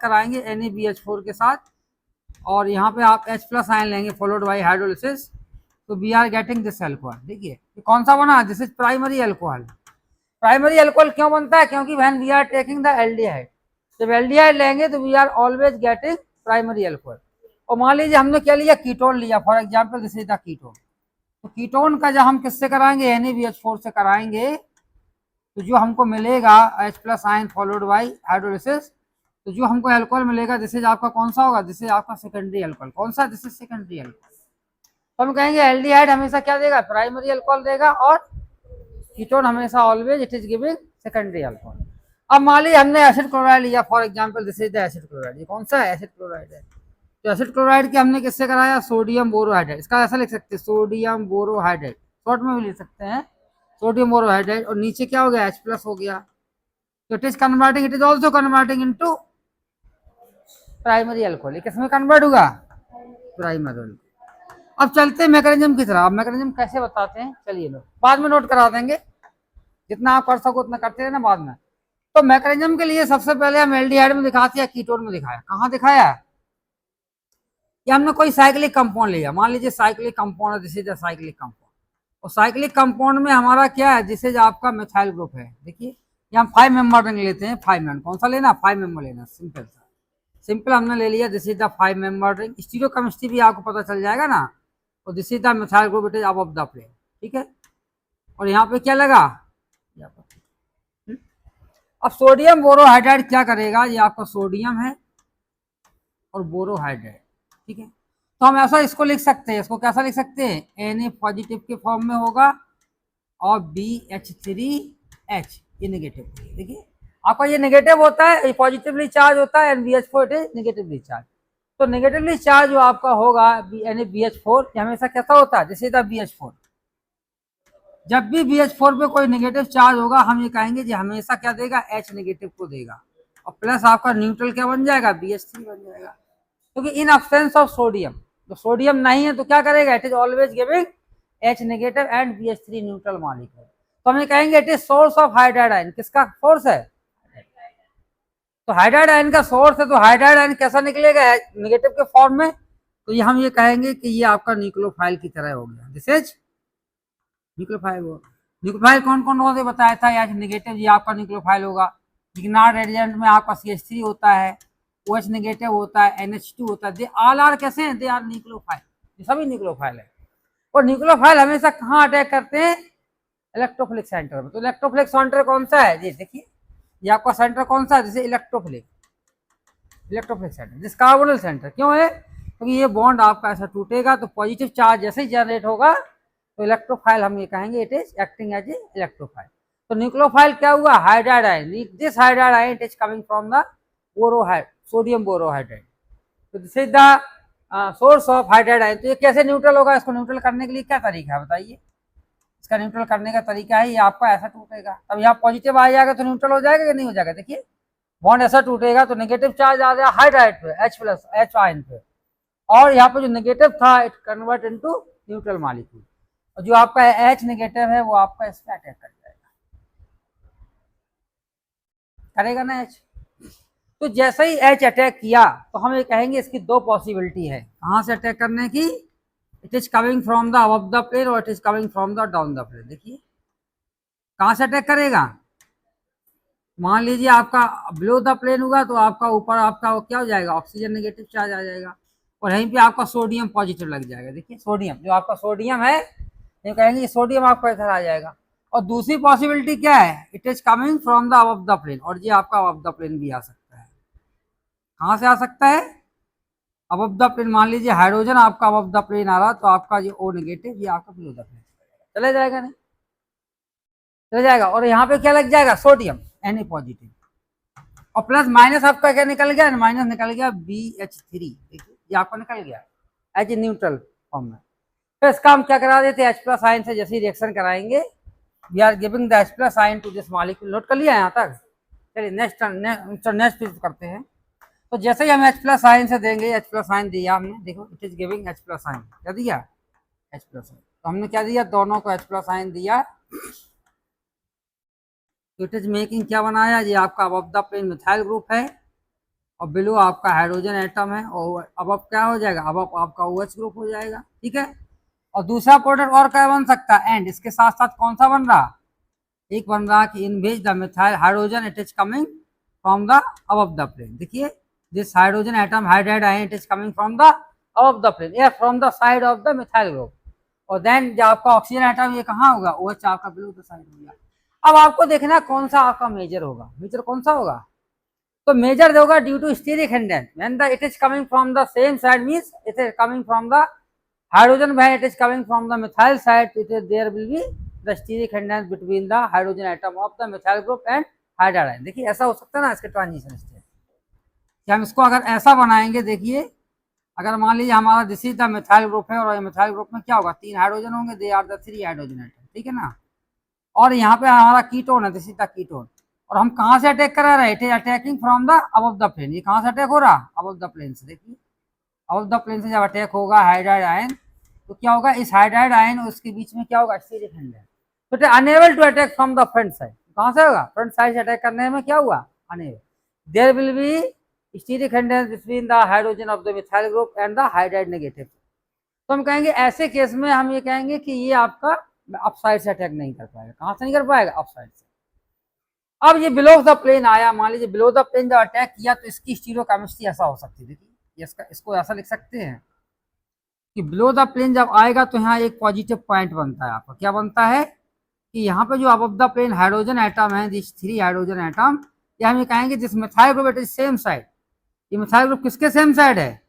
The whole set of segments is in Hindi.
कराएंगे NaBH4 के साथ, और यहाँ पे आप H+ आयन लेंगे फॉलोड बाय हाइड्रोलिसिस, तो we are getting this alcohol. देखिए ये कौन सा बना, this is primary alcohol. Primary alcohol क्यों बनता है, क्योंकि when we are taking the aldehyde, जब एल्डिहाइड लेंगे तो we are always getting primary alcohol. और मान लीजिए हमने क्या लिया, कीटोन लिया, for example this is the ketone, तो कीटोन का जब हम किससे कराएंगे, NaBH4 से कराएंगे, तो जो हमको मिलेगा H+ ion followed by hydrolysis, तो जो हमको अल्कोहल मिलेगा दिस इज आपका कौन सा होगा, दिस इज आपका सेकेंडरी अल्कोहल। कौन सा, दिस इज सेकेंडरी अल्कोहल। तो हम कहेंगे एल्डिहाइड हमेशा क्या देगा, प्राइमरी अल्कोहल देगा, और कीटोन हमेशा always it is giving secondary alcohol. अब मान लीजिए हमने एसिड क्लोराइड लिया, for example this is the acid chloride, ये कौन सा है, एसिड क्लोराइड है। तो एसिड क्लोराइड के हमने किससे कराया, सोडियम बोरोहाइड्रेट, इसका ऐसा लिख सकते हैं सोडियम बोरोहाइड्रेट, शॉर्ट में भी लिख सकते हैं सोडियम बोरोहाइड्रेट, और नीचे क्या हो गया, H+ हो गया। तो it is converting, it is also converting into primary alcohol. ये किसमें कन्वर्ट होगा, प्राइमरी। अब चलते हैं मैकेनिज्म की तरफ। अब मैकेनिज्म कैसे बताते हैं, चलिए लो बाद में नोट करा देंगे, जितना आप कर सको उतना करते रहना बाद में। तो मैकेनिज्म के लिए सबसे पहले हम एल्डिहाइड में दिखाते हैं, कीटोन में दिखाया, कहाँ दिखाया, कि हमने कोई साइक्लिक कंपाउंड लिया, मान लीजिए साइक्लिक कंपाउंड है, this is the cyclic compound, और साइक्लिक कंपाउंड में हमारा क्या है, दिस इज आपका मिथाइल ग्रुप है। देखिए ये हम 5 मेंबर रिंग लेते हैं, 5 मेंबर, कौन सा लेना, 5 मेंबर लेना, सिंपल सा, सिंपल हमने ले लिया, this is the 5 member ring. Stereochemistry भी आपको पता चल जाएगा ना, और this is the methyl group, it is above the plane, ठीक है। और यहाँ पे क्या लगा, अब सोडियम बोरोहाइड्रेट क्या करेगा, ये आपका सोडियम है और बोरोहाइड्रेट, ठीक है। तो हम ऐसा इसको लिख सकते हैं, इसको कैसा लिख सकते हैं, Na पॉजिटिव के फॉर्म में होगा और BH3H, ये नेगेटिव। देखिए आपका ये नेगेटिव होता है, ये पॉजिटिवली चार्ज होता है, NaBH4 it is negatively charge. तो नेगेटिवली चार्ज जो आपका होगा NaBH4, ये हमेशा कैसा होता है, जैसे था BH4, जब भी BH4 पे कोई नेगेटिव चार्ज होगा हम ये कहेंगे कि हमेशा क्या देगा, H नेगेटिव को देगा, और प्लस आपका न्यूट्रल क्या बन जाएगा, BH3 बन जाएगा। क्योंकि इन अब्सेंस ऑफ सोडियम, तो सोडियम नहीं है तो क्या करेगा, it is always giving H negative and BH3 neutral molecule. तो हम ये कहेंगे it is source of hydride ion, किसका सोर्स है, तो हाइड्राइड आयन का सोर्स है, तो हाइड्राइड आयन कैसा निकलेगा, नेगेटिव के फॉर्म में, तो ये हम ये कहेंगे कि ये आपका न्यूक्लियोफाइल की तरह हो गया, दिस इज न्यूक्लियोफाइल। न्यूक्लियोफाइल कौन कौन से बताया था, या नेगेटिव ये आपका न्यूक्लियोफाइल होगा, लिग्नार्ड रेडिएंट में आपका CH3 होता है, OH नेगेटिव होता है, NH2 होता है, दे ऑल आर कैसे हैं, दे आर न्यूक्लियोफाइल, ये सभी न्यूक्लियोफाइल है। और न्यूक्लियोफाइल हमेशा कहाँ अटैक करते हैं, इलेक्ट्रोफिलिक सेंटर में। तो इलेक्ट्रोफिलिक सेंटर कौन सा है, ये देखिए ये आपका सेंटर कौन सा है, जैसे electrophilic centre, this carbonyl centre क्यों है, क्योंकि ये बॉन्ड आपका ऐसा टूटेगा तो पॉजिटिव चार्ज जैसे ही जनरेट होगा तो इलेक्ट्रोफाइल हम ये कहेंगे it is acting as a electrophile. तो न्यूक्लियोफाइल क्या हुआ, hydride ion, this hydride ion it is coming from the borohydride, sodium borohydrate, तो this is the source of hydride ion. तो ये कैसे न्यूट्रल होगा, इसको न्यूट्रल करने के लिए क्या तरीका है बताइए, इसका न्यूट्रल करने का तरीका है ये आपका ऐसा टूटेगा, तब यहाँ पॉजिटिव आ जाएगा तो न्यूट्रल हो जाएगा कि नहीं हो जाएगा, देखिए बॉन्ड ऐसा टूटेगा तो नेगेटिव चार्ज आ गया हाइड्राइड पे, H+ आयन पे, और यहाँ पे जो नेगेटिव था it convert into neutral molecule, और जो आपका H नेगेटिव है वो आपका इस पे अटैक कर जाएगा, करेगा ना H। तो जैसे ही H अटैक किया तो हम ये कहेंगे इसकी दो पॉसिबिलिटी है कहाँ से अटैक करने की, it is coming from the above the plane और it is coming from the down the plane. देखिए कहाँ से अटैक करेगा, मान लीजिए आपका बिलो द प्लेन होगा तो आपका ऊपर आपका क्या हो जाएगा, ऑक्सीजन नेगेटिव चार्ज आ जाएगा, और यहीं पे आपका सोडियम पॉजिटिव लग जाएगा। देखिए सोडियम, जो आपका सोडियम है ये कहेंगे सोडियम आपका इधर आ जाएगा। और दूसरी पॉसिबिलिटी क्या है, it is coming from the above the plane, और ये आपका अबव द प्लेन भी आ सकता है। कहाँ से आ सकता है, अबव द प्लेन, मान लीजिए हाइड्रोजन आपका अबव द प्लेन आ रहा तो आपका ये O नेगेटिव ये आपका बिलो द प्लेन चले जाएगा, नहीं चले जाएगा, और यहाँ पे क्या लग जाएगा, सोडियम Na पॉजिटिव, और प्लस माइनस आपका क्या निकल गया, माइनस निकल गया BH3, देखिए ये आपका निकल गया एज ए न्यूट्रल फॉर्म में। तो इसका हम क्या करा देते हैं, H+ आयन से जैसे रिएक्शन कराएंगे we are giving the H+ ion to this molecule. Note कर लिया यहाँ तक, चलिए नेक्स्ट चीज करते हैं। तो जैसे ही हम H+ आयन से देंगे, H+ आयन दिया हमने, देखो it is giving H+ ion, क्या दिया H+ आयन, तो हमने क्या दिया, दोनों को H+ आयन दिया, तो इट इज मेकिंग क्या बनाया, ये आपका above the plane methyl group है, और बिलो आपका हाइड्रोजन एटम है, और अब क्या हो जाएगा, अब आपका OH ग्रुप हो जाएगा, ठीक है। और दूसरा प्रोडक्ट और क्या बन सकता है, एंड इसके साथ साथ कौन सा बन रहा, एक बन रहा कि इन भेज the methyl hydrogen it is coming from the above the plane. देखिए this hydrogen atom hydride ion it is coming from the above the plane या from the side of the methyl group. और देन जो आपका ऑक्सीजन एटम ये कहाँ होगा, OH आपका बिलो द साइड हो गया। अब आपको देखना कौन सा आपका मेजर होगा, मेजर कौन सा होगा, तो मेजर होगा due to steric hindrance when the it is coming from the same side means it is coming from the hydrogen when it is coming from the methyl side, there will be the steric hindrance between the hydrogen atom of the methyl group and hydride ion। देखिए ऐसा हो सकता है ना इसके ट्रांजिशन स्टेट, कि हम इसको अगर ऐसा बनाएंगे, देखिए अगर मान लीजिए हमारा this is the methyl group है, और मिथाइल ग्रुप में क्या होगा, 3 हाइड्रोजन होंगे, they are the 3 hydrogen atom, ठीक है ना। और यहाँ पे हमारा कीटोन है, दिस इज द कीटोन, और हम कहाँ से अटैक करा रहे हैं, it is attacking from the above the plane. ये कहाँ से अटैक हो रहा, अबव द प्लेन से। देखिए अबव द प्लेन से जब अटैक होगा हाइड्राइड आयन, तो क्या होगा, इस हाइड्राइड आयन और उसके बीच में क्या होगा, स्टीरिक हिंडेंस, तो it is unable to attack from the front side. कहाँ से होगा, फ्रंट साइड से अटैक करने में क्या हुआ, unable. There will be steric hindrance between the hydrogen of the methyl group and the hydride negative. तो हम कहेंगे ऐसे केस में हम ये कहेंगे कि ये आपका अप साइड से अटैक नहीं कर पाएगा। कहाँ से नहीं कर पाएगा, अप साइड से। अब ये बिलो द प्लेन आया, मान लीजिए बिलो द प्लेन जब अटैक किया, तो इसकी स्टीरियोकेमिस्ट्री ऐसा हो सकती है। देखिए इसको ऐसा लिख सकते हैं कि बिलो द प्लेन जब आएगा तो यहाँ एक पॉजिटिव पॉइंट बनता है आपका, क्या बनता है कि यहाँ पे जो above the plane hydrogen atom है, दिस 3 हाइड्रोजन एटम, या हम ये कहेंगे this methyl group it is same side. ये मिथाइल ग्रुप किसके सेम साइड है,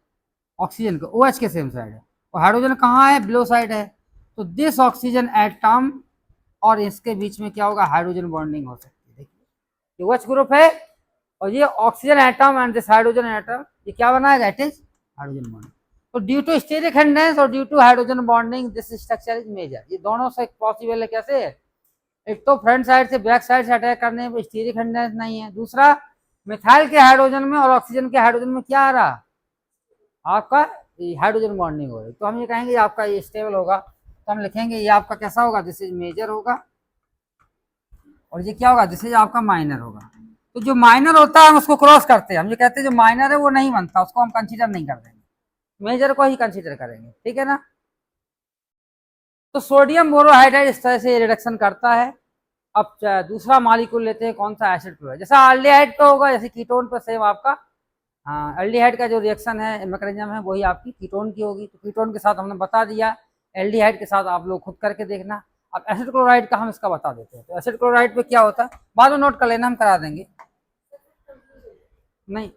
ऑक्सीजन के, OH के सेम साइड है, और हाइड्रोजन कहाँ है, बिलो साइड है। तो दिस ऑक्सीजन एटम और इसके बीच में क्या होगा, हाइड्रोजन बॉन्डिंग हो सकती है। देखिए OH ग्रुप है और ये oxygen atom and this hydrogen atom, ये क्या बनाएगा, इट इज हाइड्रोजन बॉन्डिंग। तो ड्यू टू स्टीरिक हिंडेंस और due to hydrogen bonding this structure is major. ये दोनों से पॉसिबल है, कैसे है, एक तो फ्रंट साइड से बैक साइड से अटैक करने में स्टीरिक हिंडेंस नहीं है, दूसरा मिथाइल के हाइड्रोजन में और ऑक्सीजन के हाइड्रोजन में क्या आ रहा, आपका हाइड्रोजन बॉन्डिंग हो रही। तो हम ये कहेंगे आपका ये स्टेबल होगा, तो हम लिखेंगे ये आपका कैसा होगा, दिस इज मेजर होगा, और ये क्या होगा, दिस इज आपका माइनर होगा। तो जो माइनर होता है हम उसको क्रॉस करते हैं, हम ये कहते हैं जो माइनर है वो नहीं बनता, उसको हम कंसीडर नहीं कर देंगे, मेजर को ही कंसीडर करेंगे, ठीक है ना। तो सोडियम बोरोहाइड्राइड इस तरह से रिडक्शन करता है। अब दूसरा मॉलिक्यूल लेते हैं, कौन सा, एसिड क्लोराइड। जैसा एल्डिहाइड का होगा, जैसे कीटोन पर सेम आपका, हाँ एल्डिहाइड का जो रिएक्शन है मैकेनिज्म है वही आपकी कीटोन की होगी। तो कीटोन के साथ हमने बता दिया, एल्डिहाइड के साथ आप लोग खुद करके देखना। अब एसिड क्लोराइड का हम इसका बता देते हैं। तो एसिड क्लोराइड पे क्या होता है, बाद में नोट कर लेना, हम करा देंगे। नहीं